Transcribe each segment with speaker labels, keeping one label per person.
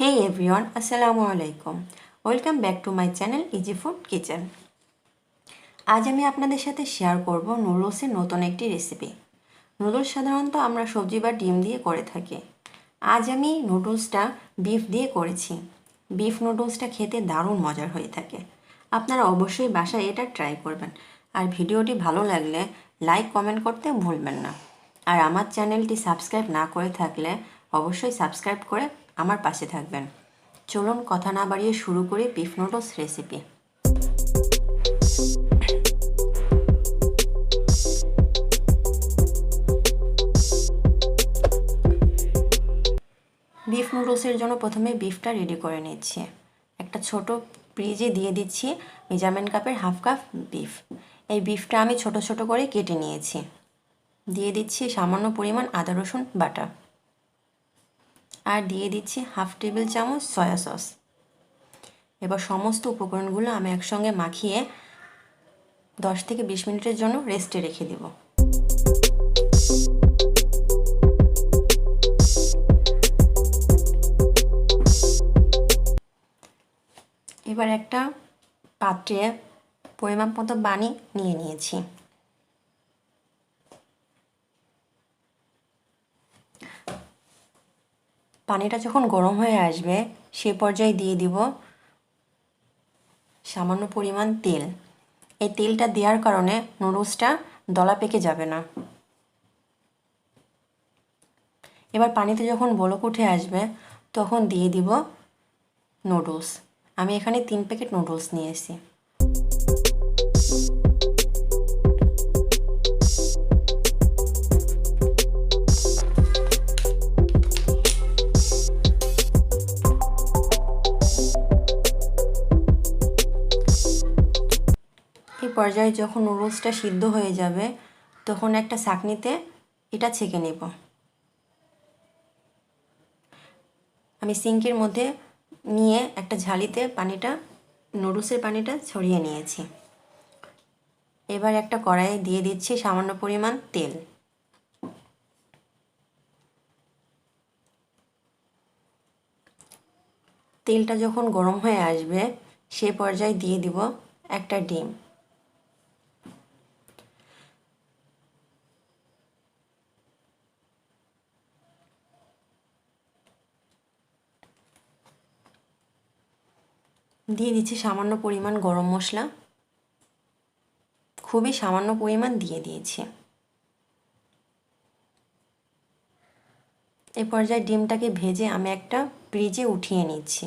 Speaker 1: Hey everyone, Assalamu alaikum. Welcome back to my channel Easy Food Kitchen. আজ আমি আপনাদের সাথে শেয়ার করব নুডলসের নতুন একটি রেসিপি। নুডলস সাধারণত আমরা সবজি বা ডিম দিয়ে করে থাকি। আজ আমি নুডলসটা বিফ দিয়ে করেছি। বিফ নুডলসটা খেতে দারুণ মজার হয়ে থাকে। আপনারা অবশ্যই বাসায় এটা ট্রাই করবেন। আর ভিডিওটি ভালো লাগলে লাইক কমেন্ট করতে ভুলবেন না। আর আমার চ্যানেলটি সাবস্ক্রাইব না করে থাকলে অবশ্যই সাবস্ক্রাইব করে আমার পাশে থাকবেন। চলুন কথা না বাড়িয়ে শুরু করি বিফ নুডলস রেসিপি। বিফ নুডলসের জন্য প্রথমে বিফটা রেডি করে নিচ্ছি। একটা ছোট ফ্রিজে দিয়ে দিচ্ছি মেজারমেন্ট কাপের হাফ কাপ বিফ। এই বিফটা আমি ছোট ছোট করে কেটে নিয়েছি। দিয়ে দিচ্ছি সামান্য পরিমাণ আদা রসুন বাটা, আর দিয়ে দিচ্ছি হাফ টেবিল চামচ সয়া সস। এবার সমস্ত উপকরণগুলো আমি একসঙ্গে মাখিয়ে 10 থেকে 20 মিনিটের জন্য রেস্টে রেখে দেব। এবার একটা পাত্রে পরিমাণ মতো পানি নিয়ে নিয়েছি। পানিটা যখন গরম হয়ে আসবে সে পর্যায়ে দিয়ে দিব সামান্য পরিমাণ তেল। এই তেলটা দেওয়ার কারণে নুডলসটা দলা পেকে যাবে না। এবার পানিতে যখন বলক উঠে আসবে তখন দিয়ে দিব নুডলস। আমি এখানে 3 প্যাকেট নুডলস নিয়েছি। এই পর্যায়ে যখন নুডলসটা সিদ্ধ হয়ে যাবে তখন একটা ছাঁকনিতে এটা ছেঁকে নেব। আমি সিঙ্কের মধ্যে নিয়ে একটা ঝালিতে নুডলসের পানিটা ছড়িয়ে নিয়েছি। এবার একটা কড়াইয়ে দিয়ে দিচ্ছি সামান্য পরিমাণ তেল। তেলটা যখন গরম হয়ে আসবে সে পর্যায়ে দিয়ে দিব একটা ডিম। দিয়ে দিচ্ছি সামান্য পরিমাণ গরম মশলা, খুবই সামান্য পরিমাণ দিয়ে দিয়েছি। এই পর্যায়ে ডিমটাকে ভেজে আমি একটা ফ্রিজে উঠিয়ে নিচ্ছি।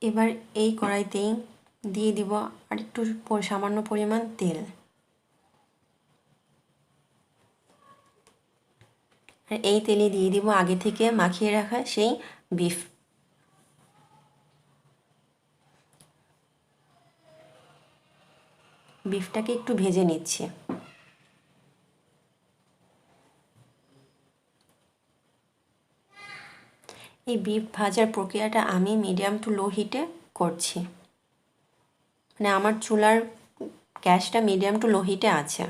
Speaker 1: এবার এই কড়াইতেই দিয়ে দিব আর একটু সামান্য পরিমাণ তেল। আর এই তেলে দিয়ে দিব আগে থেকে মাখিয়ে রাখা সেই বিফ। বিফটাকে একটু ভেজে নিচ্ছি। এই বিফ ভাজার প্রক্রিয়াটা আমি মিডিয়াম টু লো হিটে করছি। মানে আমার চুলার গ্যাসটা মিডিয়াম টু লো হিটে আছে।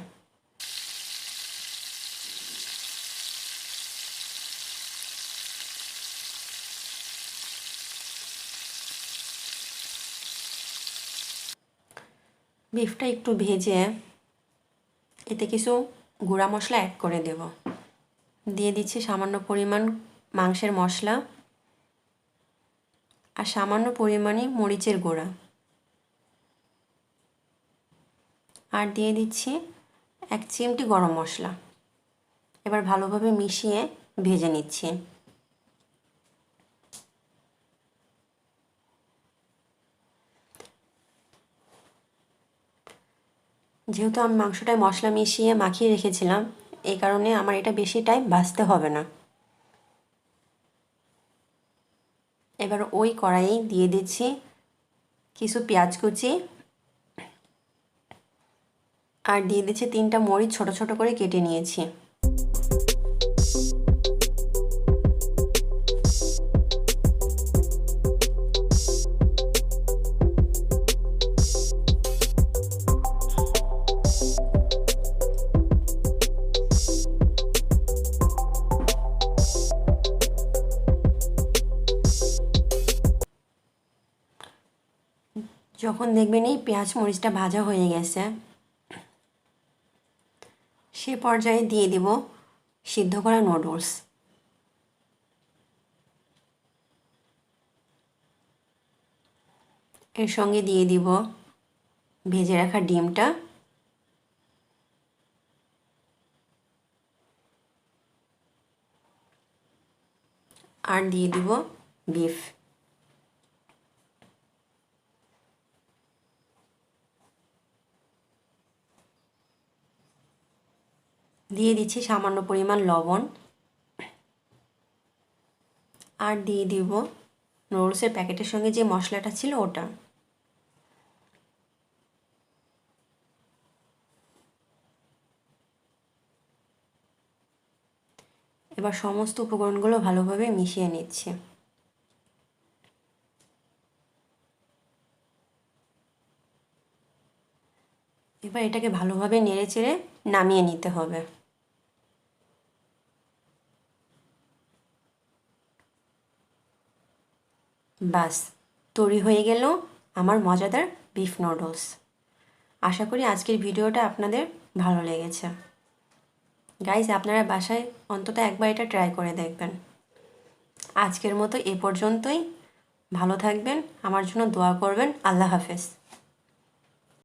Speaker 1: বিফটা একটু ভেজে এতে কিছু গুঁড়া মশলা অ্যাড করে দেব। দিয়ে দিচ্ছি সামান্য পরিমাণ মাংসের মশলা আর সামান্য পরিমাণে মরিচের গুঁড়া, আর দিয়ে দিচ্ছি 1 চিমটি গরম মশলা। এবার ভালোভাবে মিশিয়ে ভেজে নিচ্ছি। যেহেতু আমি মাংসটায় মশলা মিশিয়ে মাখিয়ে রেখেছিলাম এই কারণে আমার এটা বেশি টাইম ভাজতে হবে না। এবার ওই কড়াইয়ে দিয়ে দিচ্ছি কিছু পেঁয়াজ কুচি আর দিয়ে দিচ্ছি 3টা মরিচ ছোট ছোট করে কেটে নিয়েছি। যখন দেখবেন এই পেঁয়াজ মরিচটা ভাজা হয়ে গেছে, সে পর্যায়ে দিয়ে দিব সিদ্ধ করা নুডলস। এর সঙ্গে দিয়ে দিব ভেজে রাখা ডিমটা, আর দিয়ে দিব বিফ। দিয়ে দিচ্ছি সামান্য পরিমাণ লবণ, আর দিয়ে দিব নুডলসের প্যাকেটের সঙ্গে যে মশলাটা ছিল ওটা। এবার সমস্ত উপকরণগুলো ভালোভাবে মিশিয়ে নিচ্ছি। এবার এটাকে ভালোভাবে নেড়েচেড়ে নামিয়ে নিতে হবে। বাস, তৈরি হয়ে গেল আমার মজাদার বিফ নুডলস। আশা করি আজকের ভিডিওটা আপনাদের ভালো লেগেছে। গাইজ, আপনারা বাসায় অন্তত একবার এটা ট্রাই করে দেখবেন। আজকের মতো এ পর্যন্তই। ভালো থাকবেন, আমার জন্য দোয়া করবেন। আল্লাহ হাফেজ।